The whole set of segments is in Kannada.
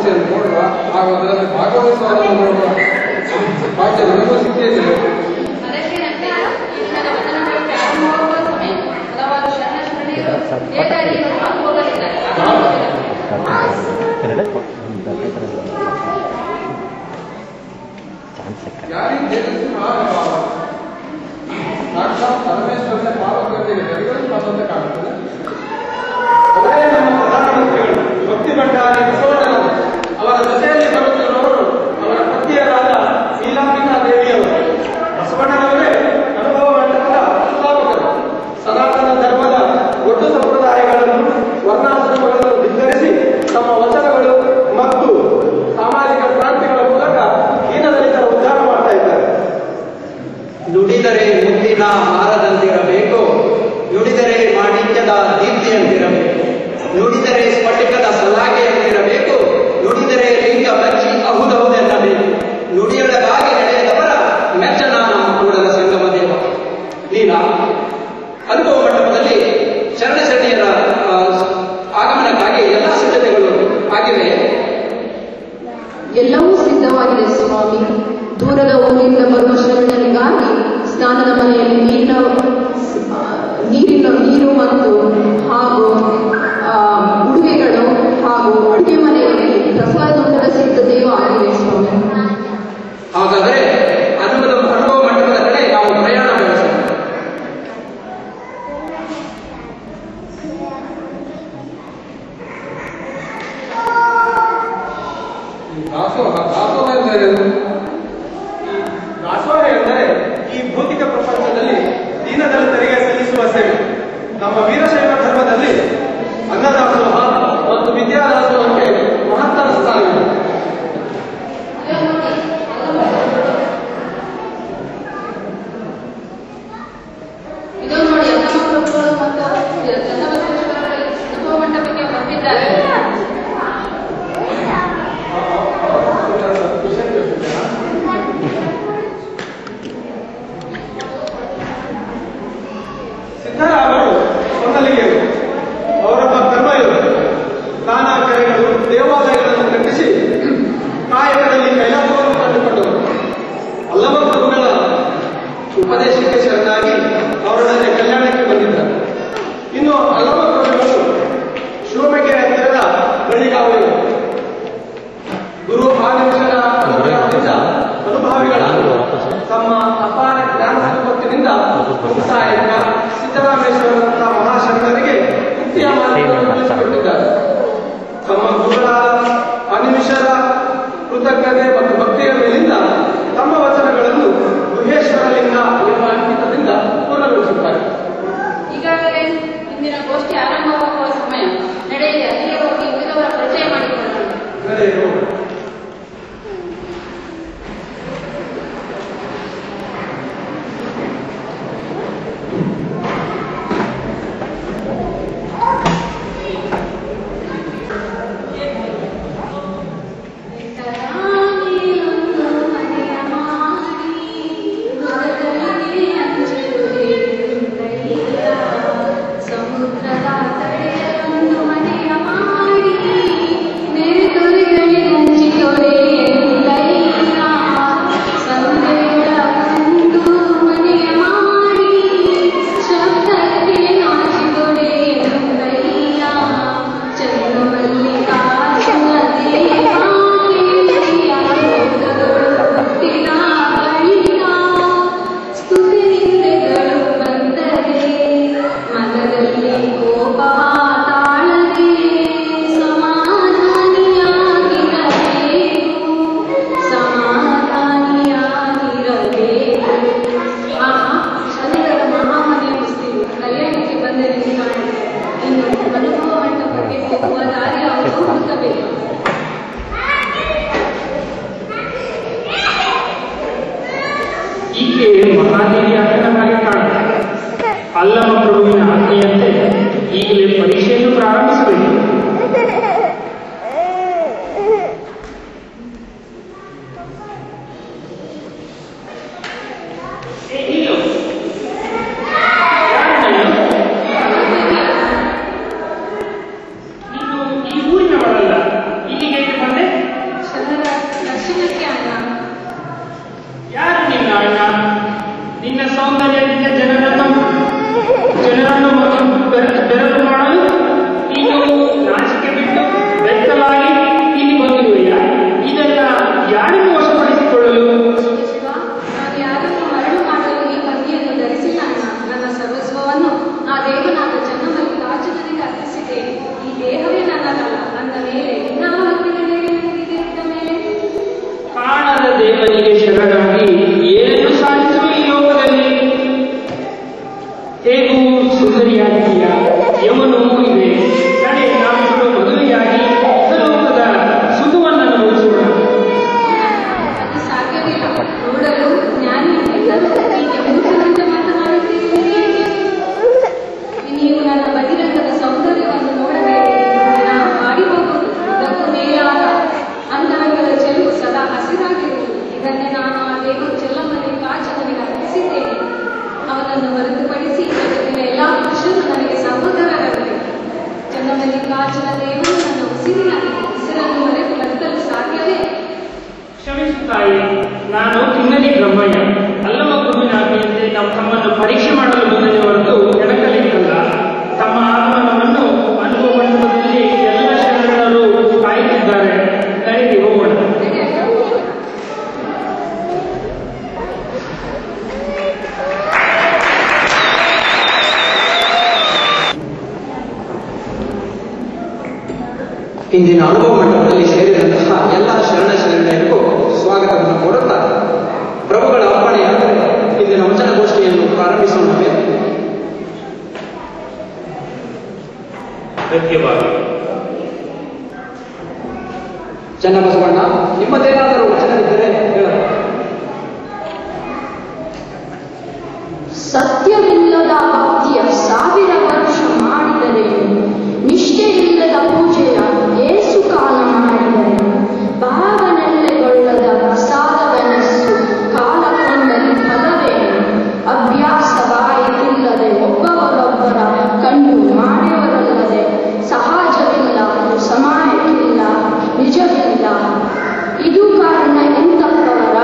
ಸಮಸ್ಯೆಯನ್ನು ನೋಡುವ, ಹಾಗೂ ಅದರಲ್ಲಿ ಭಾಗವಹಿಸುವವರನ್ನು ನೋಡುವ ಭಾಗ್ಯ ನನಗೂ ಸಿಕ್ಕಿದೆ. ಯಾರಿಗೆ ತೇಜಸ್ವಿ ಮಹಾನುಭಾವ ಸಾಕ್ಷಾತ್ ಪರಮೇಶ್ವರನ ಪಾವಕರಿಗೆ ತರುವಂತೆ ಕಾಣುತ್ತದೆ. ಅವರೇ ನಮ್ಮ ಪ್ರಧಾನಮಂತ್ರಿಗಳು ಭಕ್ತಿ ಭಂಡಾರಿ ಬಸವಣ್ಣನವರು. ಅವರ ಜೊತೆಯಲ್ಲಿ ಬರುತ್ತಿರುವವರು ಅವರ ಪತ್ನಿಯರಾದ ನೀಲಾಂಬಿಕಾ ದೇವಿಯವರು. ಬಸವಣ್ಣನವರೇ ಅನುಭವ ಮಂಟಪದ ಸ್ಥಾಪಕರು. ಸನಾತನ ಧರ್ಮದ ಒಟ್ಟು ಸಂಪ್ರದಾಯಗಳನ್ನು ವರ್ಣಾಶ್ರಮಗಳನ್ನು ಧಿಕ್ಕರಿಸಿ ತಮ್ಮ ವಚನಗಳು ಮತ್ತು ಸಾಮಾಜಿಕ ಕ್ರಾಂತಿಗಳ ಮೂಲಕ ದೀನದಲಿತರ ಉದ್ಧಾರ ಮಾಡ್ತಾ ಇದ್ದಾರೆ. ನುಡಿದರೆ ಮುತ್ತಿನ ಹಾರದಂತಿರಬೇಕು, ನುಡಿದರೆ ಮಾಣಿಕ್ಯದ ದೀಪ್ತಿಯಂತಿರಬೇಕು, ನುಡಿದರೆ ಸ್ಫಟಿಕದ ಸಲಾಗೆಯಂತಿರಬೇಕು, ನುಡಿದರೆ ಲಿಂಗ ಬಚ್ಚಿ ಅಹುದಹುದೆನ್ನಬೇಕು. ನುಡಿಯೊಳಗಾಗಿ ನಡೆಯದವರ ಮೆಚ್ಚನ ನಮ್ಮ ಕೂಡಲ ಸಂಗಮ ದೇವ. ನೀನ ಅನುಭವ ಮಂಟಪದಲ್ಲಿ ಶರಣಶರಣೆಯರ ಆಗಮನಕ್ಕಾಗಿ ಎಲ್ಲ ಸಿದ್ಧತೆಗಳು ಆಗಿವೆ. ಎಲ್ಲವೂ ಸಿದ್ಧವಾಗಿದೆ ಸ್ವಾಮಿ. ದೂರದ ಊರಿನಿಂದ ಬರುವ ಶರಣರಿಗಾಗಿ ಸ್ನಾನದ ಮನೆಯಲ್ಲಿ ನೀರು ಮತ್ತು ಹಾಗೂ ಉಡುಗೆಗಳು ಹಾಗೂ ಅಡುಗೆ ಮನೆಯಲ್ಲಿ ಪ್ರಸಾದೋತ್ತರ ಸಿದ್ಧತೆಯೂ ಆಗಿದೆ ಸ್ವಾಮಿ. ಹಾಗಾದರೆ ಅನುಭವ ಮಂಟಪದ ಕಡೆ ನಾವು ಪ್ರಯಾಣ ಬೆಳೆಸೋಣ. ದಾಸೋಹ ಎಂದರೆ ದಾಸೋಹ ಎಂದರೆ ಈ ಭೌತಿಕ ಪ್ರಪಂಚದಲ್ಲಿ ದೀನದಲಿತರಿಗೆ ಸಲ್ಲಿಸುವ ಸೇವೆ. ನಮ್ಮ ವೀರಶೈವ ಧರ್ಮದಲ್ಲಿ ಅನ್ನದಾಸೋಹ ಮತ್ತು ವಿದ್ಯಾದಾಸೋಹಕ್ಕೆ ಮಹತ್ತರ ಸ್ಥಾನವಿದೆ. ಇದು ನೋಡಿ, ಎಲ್ಲ ಮಕ್ಕಳು ಮತ್ತು ಅನುಭವ ಮಂಟಪಕ್ಕೆ ಬಂದಿದ್ದಾರೆ. ಸಿದ್ದರಾಮರು ಹೊನ್ನಲಿಗೆಯರು. ಅವರೊಬ್ಬ ಧರ್ಮಯೋಗಿ. ನಾನಾ ಕೆರೆಗಳು ದೇವಾಲಯಗಳನ್ನು ಕಟ್ಟಿಸಿ ಕಾಯಕದಲ್ಲಿ ಕೈಲಾಸವನ್ನು ಕಂಡುಕೊಂಡವರು. ಅಲ್ಲಮ ಪ್ರಭುಗಳ ಉಪದೇಶಕ್ಕೆ ಶರಣಾಗಿ ಅವರೊಡನೆ ಕಲ್ಯಾಣಕ್ಕೆ ಬಂದಿದ್ದಾರೆ. ಇನ್ನು ಅಲ್ಲಮ ಪ್ರಭುಗಳು ಶಿವಮೊಗ್ಗೆಯ ಹತ್ತಿರದ ಬಳಿಗಾವಲು ಗುರು ಆದಿಶರ ಅನುಭಾವಿಗಳ ತಮ್ಮ ಅಪಾರ ಜ್ಞಾನ ಸಂಪತ್ತಿನಿಂದ ಸಾಯಕ ಸಿದ್ದರಾಮೇಶ್ವರರಂತಹ ಮಹಾಶರಣರಿಗೆ ಮುಕ್ತಿಯ ಮಾರ್ಗವನ್ನು ತಿಳಿಸಿಕೊಟ್ಟಿದ್ದಾರೆ. ತಮ್ಮ ಗುರುಗಳಾದ ಅನಿಮಿಷರ ಕೃತಜ್ಞತೆ ಮತ್ತು ಭಕ್ತಿಯ ಮೇಲಿಂದ ತಮ್ಮ ವಚನಗಳನ್ನು ಗುಹೇಶ್ವರಲಿಂಗ ಎಂಬ ಅಂಕಿತದಿಂದ ಪೂರ್ಣಗೊಳಿಸುತ್ತಾರೆ. ಈಗಾಗಲೇ ಇಂದಿನ ಗೋಷ್ಠಿ ಆರಂಭವಾಗುವ ಸಮಯ. ನಡೆಯಲಿ, ಅಲ್ಲಿಗೆ ಹೋಗಿ ಉಳಿದವರ ಪರಿಚಯ ಮಾಡಿಕೊಳ್ಳೋಣ. ನಡೆಯುವ ಅಲ್ಲಮ ಪ್ರಭುವಿನ ಆಜ್ಞೆಯಂತೆ ಈಗಲೇ ಪರೀಕ್ಷೆಯನ್ನು ಪ್ರಾರಂಭಿಸಬೇಕು. ನೀನು ಈ ಊರಿನವಳಲ್ಲ, ಇಲ್ಲಿಗೆ ಬಂದೆ? ಹೆಸರನ್ನು ಮರೆತು ಬದುಕಲು ಸಾಧ್ಯವೇ? ಕ್ಷಮಿಸು ತಾಯಿ, ನಾನು ಕಿನ್ನರಿ ಬ್ರಹ್ಮಯ್ಯ. ಅಲ್ಲಮ ಗುರುವಿನ ಆಜ್ಞೆಯಂತೆ ನಾವು ತಮ್ಮನ್ನು ಪರೀಕ್ಷೆ ಮಾಡಲು ಬಂದರೆ ಹೊರತು ಹೆಣಕಲಿಕ್ಕಲ್ಲ. ತಮ್ಮ ಆಗಮನವನ್ನು ಅನುಭವ ಮಂಟಪದಲ್ಲಿ ಎಲ್ಲ ಶರಣರು ಕಾಯುತ್ತಿದ್ದಾರೆ. ನಡೀರಿ, ಹೋಗೋಣ. ಇಂದಿನ ಅನುಭವ ಮಂಟಪದಲ್ಲಿ ಸೇರಿದಂತಹ ಎಲ್ಲ ಶರಣರಿಗೂ ಸ್ವಾಗತವನ್ನು ಕೋರುತ್ತಾ ಪ್ರಭುಗಳ ಅಪ್ಪಣೆಯಾದರೆ ಇಂದಿನ ವಚನಗೋಷ್ಠಿಯನ್ನು ಪ್ರಾರಂಭಿಸೋಣವೇ? ಚನ್ನಬಸವಣ್ಣ, ನಿಮ್ಮದೇನಾದರೂ ವಚನವಿದ್ದರೆ ಹೇಳಬಹುದು. ಸತ್ಯವಿಲ್ಲದ ಭಕ್ತಿಯ 1000 ವರ್ಷ ಮಾಡಿದರೆ, ನಿಷ್ಠೆಯಿಲ್ಲದ ಪೂಜೆಯ ಏಸು ಕಾಲ ಮಾಡಿದರೆ, ಭಾವನೆಲ್ಲೆಗೊಳ್ಳದ ಪ್ರಸಾದವೆನಸ್ಸು ಕಾಲ ಕೊಂಡಲ್ಲಿ ಫಲವೇನು? ಅಭ್ಯಾಸವಾಯಿತಿಲ್ಲದೆ ಒಬ್ಬವರೊಬ್ಬರ ಕಂಡು ಮಾಡುವರಲ್ಲದೆ, ಸಹಜವಿಲ್ಲ, ಸಮಾಯಕ್ಕಿಲ್ಲ, ನಿಜವಿಲ್ಲ. ಇದು ಕಾರಣ ಎಂತಪ್ಪವರ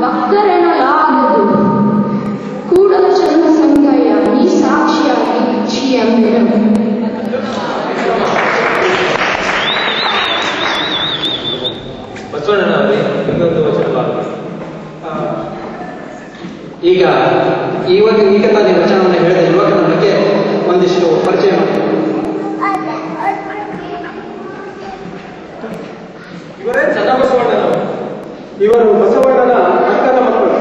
ಭಕ್ತರೆನಲಾಗದು. ಕೂಡಲ ಚರಣ ಸಂಗಯ್ಯ ನೀ ಸಾಕ್ಷಿಯಾಗಿ ಕ್ಷಿಯಂಬೆನು. ಬಸವಣ್ಣನವರೇ, ಇನ್ನೊಂದು ವಚನ ಈಗ ತಾನೇ ವಚನವನ್ನು ಹೇಳಿದ ಯುವಕನ ಬಗ್ಗೆ ಒಂದಿಷ್ಟು ಪರಿಚಯ ಮಾಡಿ. ಇವರೇ ಚನ್ನಬಸವಣ್ಣನವರು. ಇವರು ಬಸವಣ್ಣನ ಅಕ್ಕನ ಮಕ್ಕಳು.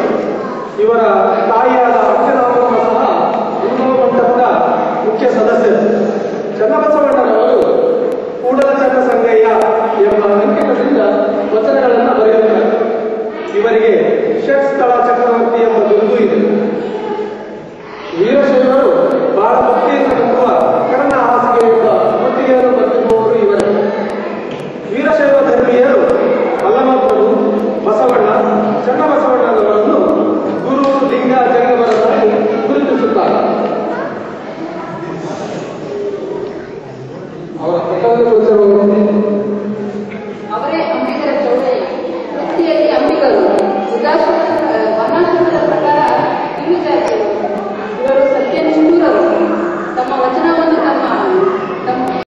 ಇವರ ತಾಯಿಯಾದ ಅಕ್ಕನಾಮಮ್ಮ ಸಹ ಅನುಭವ ಮಂಟಪದ ಮುಖ್ಯ ಸದಸ್ಯರು. ಚನ್ನಬಸವಣ್ಣನವರು ಕೂಡಲ ಚನ್ನ ಸಂಗಯ್ಯ ಎಂಬ ಅಂಕಿತದಿಂದ ವಚನಗಳನ್ನು ಬರೆಯುತ್ತಾರೆ. ಇವರಿಗೆ ಷಟ್ಸ್ಥಳ ಚಕ್ರವರ್ತಿ ಎಂಬ ಬಿರುದು ಇದೆ. ವೀರಶೈವರು ಬಹಳ ಭಕ್ತಿಯಿಂದ ನಂಬುವ ಕರ್ಣ ಹಾಸಿಗೆ ಎಂಬ ಒಟ್ಟಿಗೆಯನ್ನು ಬರೆದಿರುವವರು ಇವರೇ. ವೀರಶೈವ ಧರ್ಮೀಯರು ಅಲ್ಲಮಪ್ರಭು, ಬಸವಣ್ಣ, ಚನ್ನಬಸವಣ್ಣನವರನ್ನು ಗುರು, ಲಿಂಗ, ಜಂಗಮರನ್ನಾಗಿ ಗುರುತಿಸುತ್ತಾರೆ. ಅವರ ಪ್ರಕರಣ